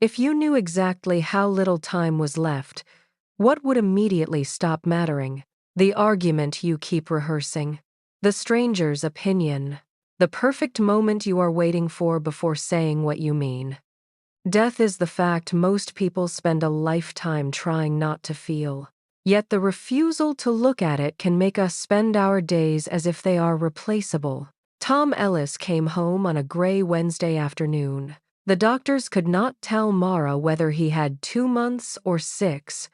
If you knew exactly how little time was left, what would immediately stop mattering? The argument you keep rehearsing, the stranger's opinion, the perfect moment you are waiting for before saying what you mean. Death is the fact most people spend a lifetime trying not to feel. Yet the refusal to look at it can make us spend our days as if they are replaceable. Tom Ellis came home on a gray Wednesday afternoon. The doctors could not tell Mara whether he had 2 months or 6.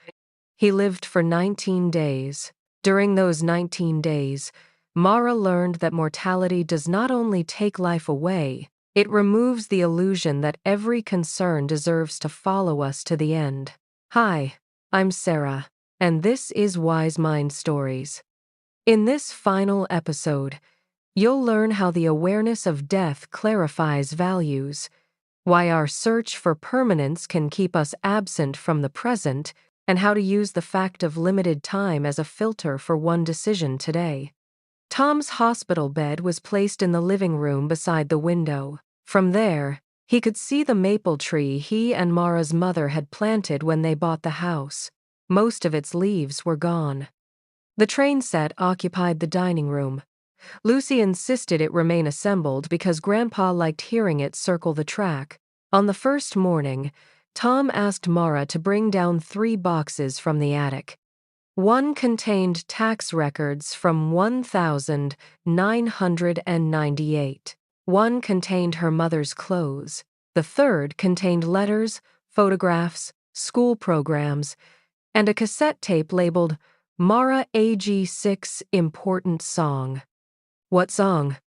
He lived for 19 days. During those 19 days, Mara learned that mortality does not only take life away, it removes the illusion that every concern deserves to follow us to the end. Hi, I'm Sarah, and this is Wise Mind Stories. In this final episode, you'll learn how the awareness of death clarifies values, why our search for permanence can keep us absent from the present, and how to use the fact of limited time as a filter for one decision today. Tom's hospital bed was placed in the living room beside the window. From there, he could see the maple tree he and Mara's mother had planted when they bought the house. Most of its leaves were gone. The train set occupied the dining room. Lucy insisted it remain assembled because Grandpa liked hearing it circle the track. On the first morning, Tom asked Mara to bring down 3 boxes from the attic. One contained tax records from 1998. One contained her mother's clothes. The third contained letters, photographs, school programs, and a cassette tape labeled Mara AG6 Important Song. What song?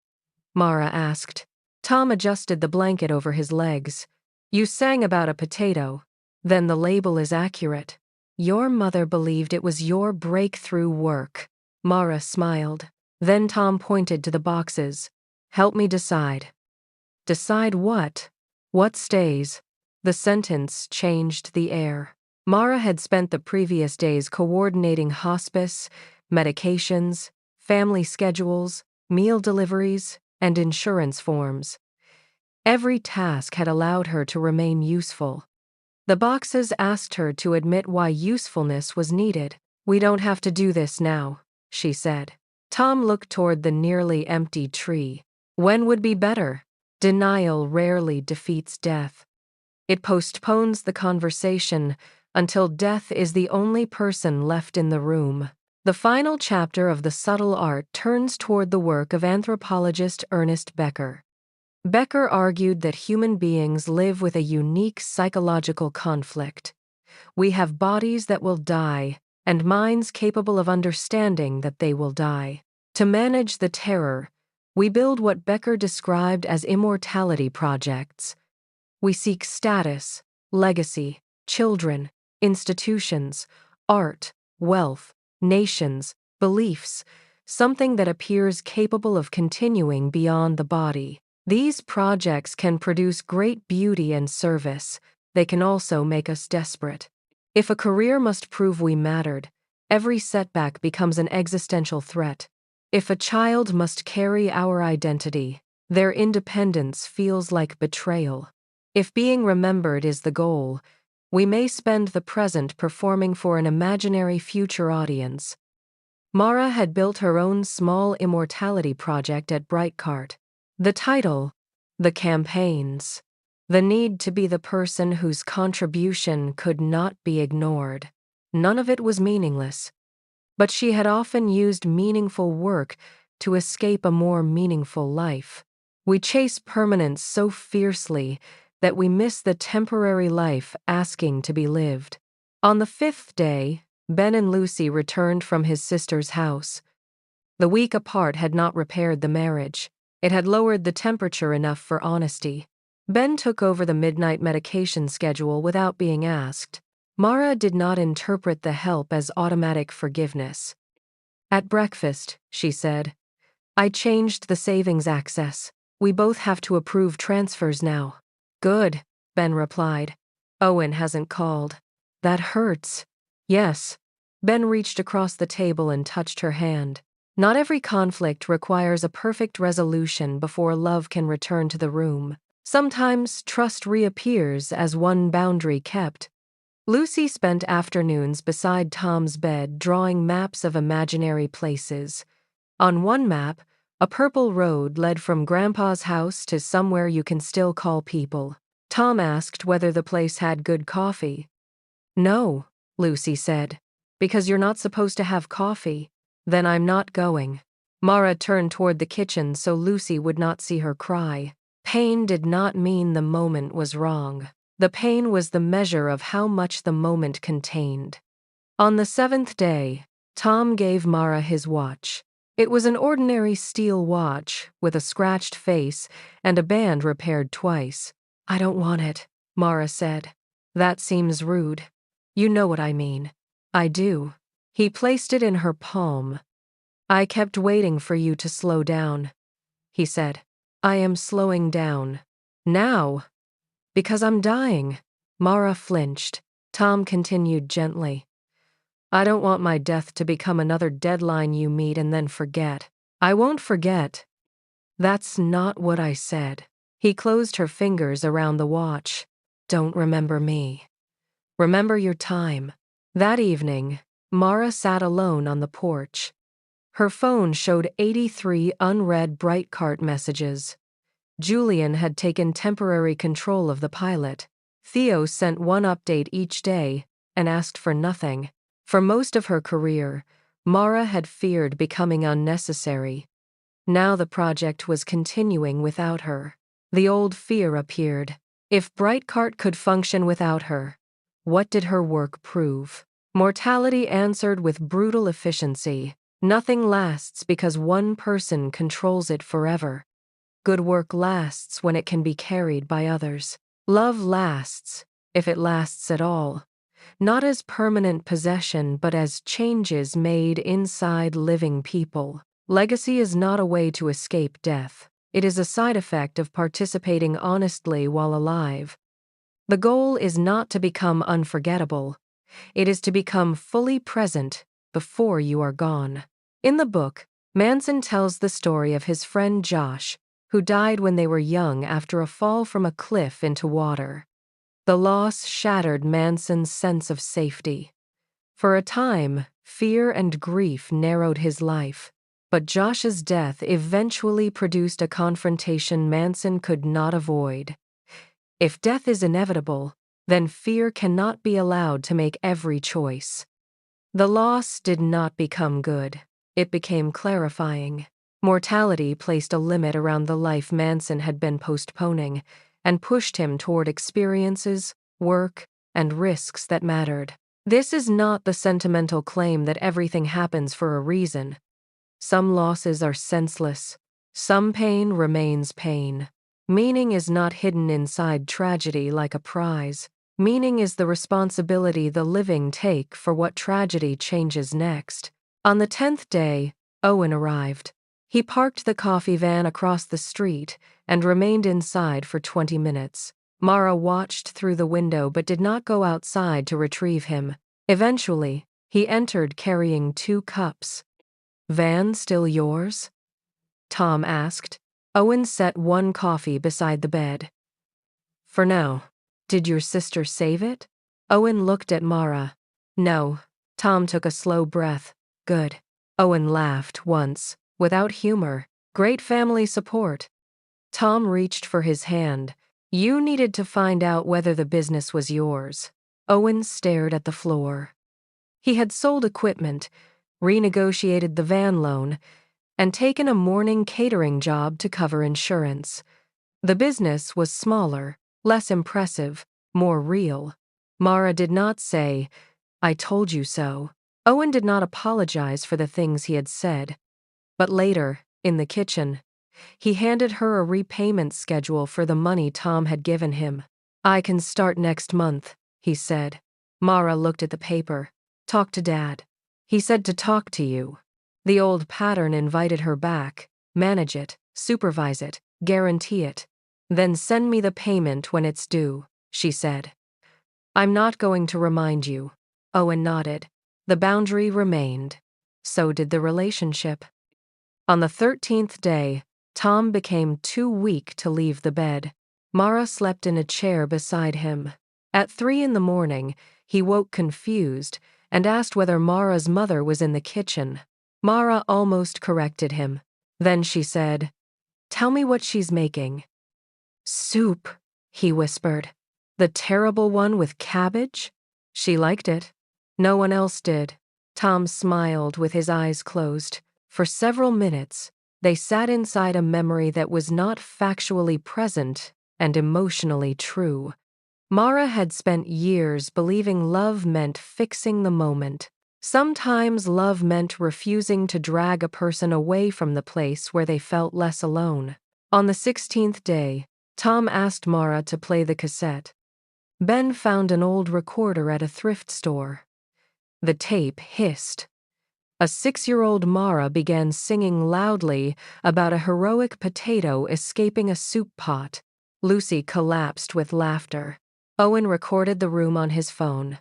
Mara asked. Tom adjusted the blanket over his legs. You sang about a potato. Then the label is accurate. Your mother believed it was your breakthrough work. Mara smiled. Then Tom pointed to the boxes. Help me decide. Decide what? What stays? The sentence changed the air. Mara had spent the previous days coordinating hospice, medications, family schedules, meal deliveries, and insurance forms. Every task had allowed her to remain useful. The boxes asked her to admit why usefulness was needed. We don't have to do this now, she said. Tom looked toward the nearly empty tree. When would be better? Denial rarely defeats death. It postpones the conversation until death is the only person left in the room. The final chapter of The Subtle Art turns toward the work of anthropologist Ernest Becker. Becker argued that human beings live with a unique psychological conflict. We have bodies that will die, and minds capable of understanding that they will die. To manage the terror, we build what Becker described as immortality projects. We seek status, legacy, children, institutions, art, wealth, nations, beliefs, something that appears capable of continuing beyond the body. These projects can produce great beauty and service. They can also make us desperate. If a career must prove we mattered, every setback becomes an existential threat. If a child must carry our identity, their independence feels like betrayal. If being remembered is the goal, we may spend the present performing for an imaginary future audience. Mara had built her own small immortality project at Brightcart. The title, The Campaigns, the need to be the person whose contribution could not be ignored. None of it was meaningless, but she had often used meaningful work to escape a more meaningful life. We chase permanence so fiercely that we miss the temporary life asking to be lived. On the 5th day, Ben and Lucy returned from his sister's house. The week apart had not repaired the marriage. It had lowered the temperature enough for honesty. Ben took over the midnight medication schedule without being asked. Mara did not interpret the help as automatic forgiveness. At breakfast, she said, I changed the savings access. We both have to approve transfers now. Good, Ben replied. Owen hasn't called. That hurts. Yes. Ben reached across the table and touched her hand. Not every conflict requires a perfect resolution before love can return to the room. Sometimes trust reappears as one boundary kept. Lucy spent afternoons beside Tom's bed drawing maps of imaginary places. On one map, a purple road led from Grandpa's house to somewhere you can still call people. Tom asked whether the place had good coffee. No, Lucy said, because you're not supposed to have coffee. Then I'm not going. Mara turned toward the kitchen so Lucy would not see her cry. Pain did not mean the moment was wrong. The pain was the measure of how much the moment contained. On the 7th day, Tom gave Mara his watch. It was an ordinary steel watch with a scratched face and a band repaired twice. I don't want it, Mara said. That seems rude. You know what I mean. I do. He placed it in her palm. I kept waiting for you to slow down, he said. I am slowing down. Now. Because I'm dying. Mara flinched. Tom continued gently. I don't want my death to become another deadline you meet and then forget. I won't forget. That's not what I said. He closed her fingers around the watch. Don't remember me. Remember your time. That evening, Mara sat alone on the porch. Her phone showed 83 unread bright cart messages. Julian had taken temporary control of the pilot. Theo sent one update each day and asked for nothing. For most of her career, Mara had feared becoming unnecessary. Now the project was continuing without her. The old fear appeared. If Brightcart could function without her, what did her work prove? Mortality answered with brutal efficiency. Nothing lasts because one person controls it forever. Good work lasts when it can be carried by others. Love lasts, if it lasts at all. Not as permanent possession, but as changes made inside living people. Legacy is not a way to escape death. It is a side effect of participating honestly while alive. The goal is not to become unforgettable. It is to become fully present before you are gone. In the book, Manson tells the story of his friend Josh, who died when they were young after a fall from a cliff into water. The loss shattered Manson's sense of safety. For a time, fear and grief narrowed his life, but Josh's death eventually produced a confrontation Manson could not avoid. If death is inevitable, then fear cannot be allowed to make every choice. The loss did not become good. It became clarifying. Mortality placed a limit around the life Manson had been postponing and pushed him toward experiences, work, and risks that mattered. This is not the sentimental claim that everything happens for a reason. Some losses are senseless. Some pain remains pain. Meaning is not hidden inside tragedy like a prize. Meaning is the responsibility the living take for what tragedy changes next. On the 10th day, Owen arrived. He parked the coffee van across the street and remained inside for 20 minutes. Mara watched through the window but did not go outside to retrieve him. Eventually, he entered carrying 2 cups. Van still yours? Tom asked. Owen set one coffee beside the bed. For now. Did your sister save it? Owen looked at Mara. No. Tom took a slow breath. Good. Owen laughed once, without humor. Great family support. Tom reached for his hand. You needed to find out whether the business was yours. Owen stared at the floor. He had sold equipment, renegotiated the van loan, and taken a morning catering job to cover insurance. The business was smaller, less impressive, more real. Mara did not say, I told you so. Owen did not apologize for the things he had said. But later, in the kitchen, he handed her a repayment schedule for the money Tom had given him. I can start next month, he said. Mara looked at the paper. Talk to Dad. He said to talk to you. The old pattern invited her back. Manage it, supervise it, guarantee it. Then send me the payment when it's due, she said. I'm not going to remind you. Owen nodded. The boundary remained. So did the relationship. On the 13th day, Tom became too weak to leave the bed. Mara slept in a chair beside him. At 3 in the morning, he woke confused and asked whether Mara's mother was in the kitchen. Mara almost corrected him. Then she said, "Tell me what she's making." "Soup," he whispered. "The terrible one with cabbage?" She liked it. No one else did. Tom smiled with his eyes closed. For several minutes, they sat inside a memory that was not factually present and emotionally true. Mara had spent years believing love meant fixing the moment. Sometimes love meant refusing to drag a person away from the place where they felt less alone. On the 16th day, Tom asked Mara to play the cassette. Ben found an old recorder at a thrift store. The tape hissed. A 6-year-old Mara began singing loudly about a heroic potato escaping a soup pot. Lucy collapsed with laughter. Owen recorded the room on his phone.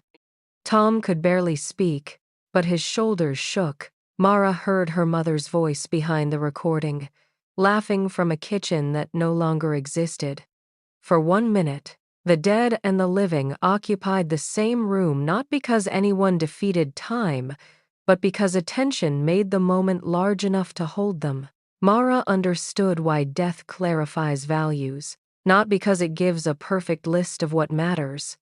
Tom could barely speak, but his shoulders shook. Mara heard her mother's voice behind the recording, laughing from a kitchen that no longer existed. For 1 minute, the dead and the living occupied the same room not because anyone defeated time, but because attention made the moment large enough to hold them. Mara understood why death clarifies values, not because it gives a perfect list of what matters,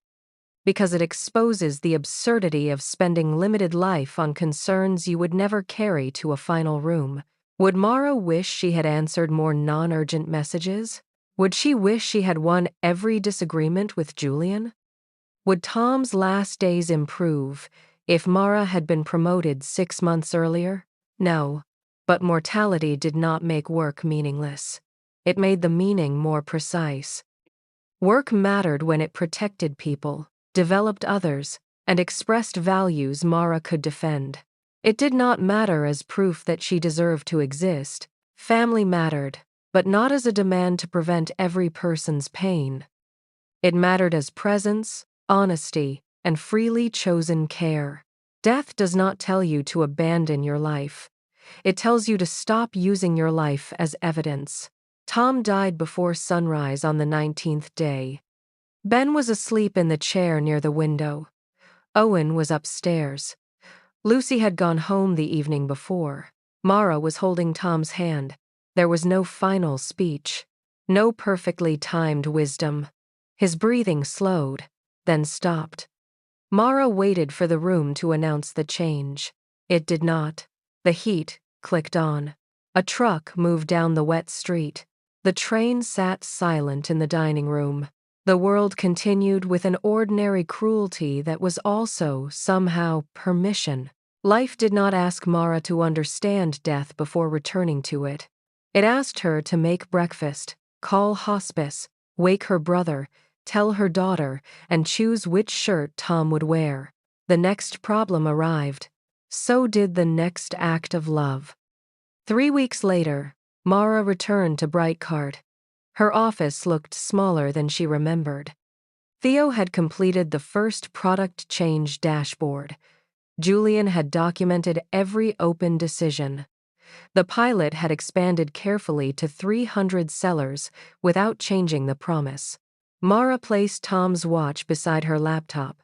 because it exposes the absurdity of spending limited life on concerns you would never carry to a final room. Would Mara wish she had answered more non-urgent messages? Would she wish she had won every disagreement with Julian? Would Tom's last days improve if Mara had been promoted 6 months earlier? No, but mortality did not make work meaningless. It made the meaning more precise. Work mattered when it protected people, developed others, and expressed values Mara could defend. It did not matter as proof that she deserved to exist. Family mattered, but not as a demand to prevent every person's pain. It mattered as presence, honesty, and freely chosen care. Death does not tell you to abandon your life. It tells you to stop using your life as evidence. Tom died before sunrise on the 19th day. Ben was asleep in the chair near the window. Owen was upstairs. Lucy had gone home the evening before. Mara was holding Tom's hand. There was no final speech, no perfectly timed wisdom. His breathing slowed, then stopped. Mara waited for the room to announce the change. It did not. The heat clicked on. A truck moved down the wet street. The train sat silent in the dining room. The world continued with an ordinary cruelty that was also, somehow, permission. Life did not ask Mara to understand death before returning to it. It asked her to make breakfast, call hospice, wake her brother, tell her daughter, and choose which shirt Tom would wear. The next problem arrived. So did the next act of love. 3 weeks later, Mara returned to Brightcart. Her office looked smaller than she remembered. Theo had completed the first product change dashboard. Julian had documented every open decision. The pilot had expanded carefully to 300 sellers without changing the promise. Mara placed Tom's watch beside her laptop.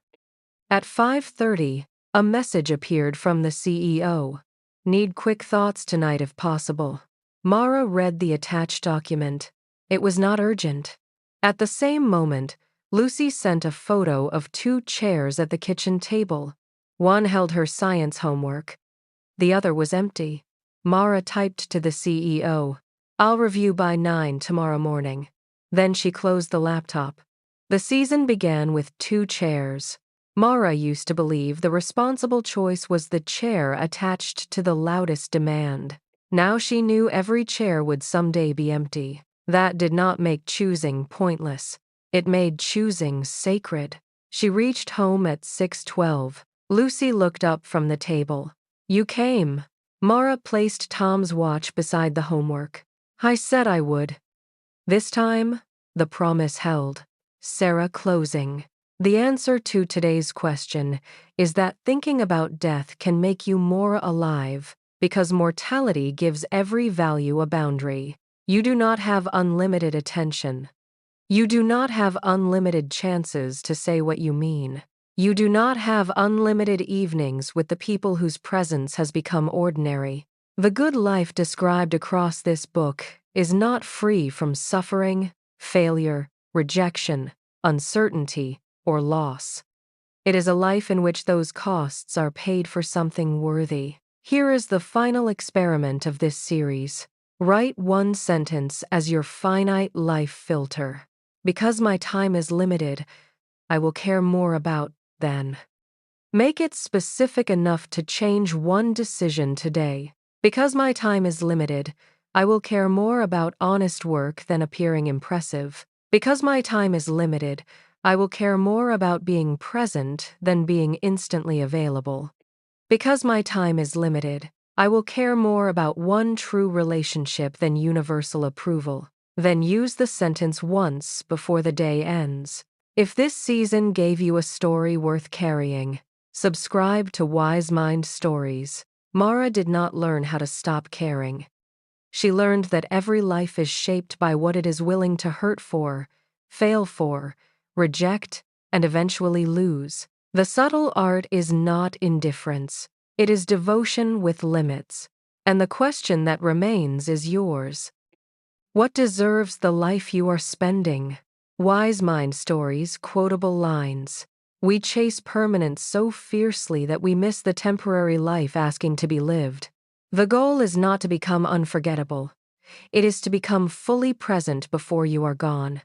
At 5:30, a message appeared from the CEO. "Need quick thoughts tonight if possible." Mara read the attached document. It was not urgent. At the same moment, Lucy sent a photo of 2 chairs at the kitchen table. One held her science homework. The other was empty. Mara typed to the CEO, "I'll review by 9 tomorrow morning." Then she closed the laptop. The season began with 2 chairs. Mara used to believe the responsible choice was the chair attached to the loudest demand. Now she knew every chair would someday be empty. That did not make choosing pointless. It made choosing sacred. She reached home at 6:12. Lucy looked up from the table. "You came." Mara placed Tom's watch beside the homework. "I said I would." This time, the promise held. Sarah closing. The answer to today's question is that thinking about death can make you more alive, because mortality gives every value a boundary. You do not have unlimited attention. You do not have unlimited chances to say what you mean. You do not have unlimited evenings with the people whose presence has become ordinary. The good life described across this book is not free from suffering, failure, rejection, uncertainty, or loss. It is a life in which those costs are paid for something worthy. Here is the final experiment of this series. Write one sentence as your finite life filter. Because my time is limited, I will care more about then. Make it specific enough to change one decision today. Because my time is limited, I will care more about honest work than appearing impressive. Because my time is limited, I will care more about being present than being instantly available. Because my time is limited, I will care more about one true relationship than universal approval. Then use the sentence once before the day ends. If this season gave you a story worth carrying, subscribe to Wise Mind Stories. Mara did not learn how to stop caring. She learned that every life is shaped by what it is willing to hurt for, fail for, reject, and eventually lose. The subtle art is not indifference. It is devotion with limits. And the question that remains is yours. What deserves the life you are spending? Wise Mind Stories, quotable lines. We chase permanence so fiercely that we miss the temporary life asking to be lived. The goal is not to become unforgettable. It is to become fully present before you are gone.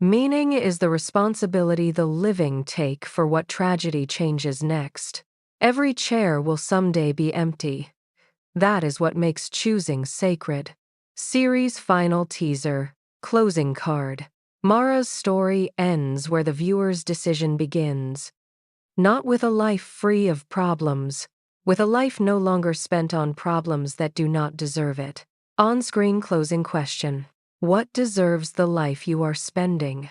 Meaning is the responsibility the living take for what tragedy changes next. Every chair will someday be empty. That is what makes choosing sacred. Series final teaser. Closing card. Mara's story ends where the viewer's decision begins. Not with a life free of problems, with a life no longer spent on problems that do not deserve it. On-screen closing question. What deserves the life you are spending?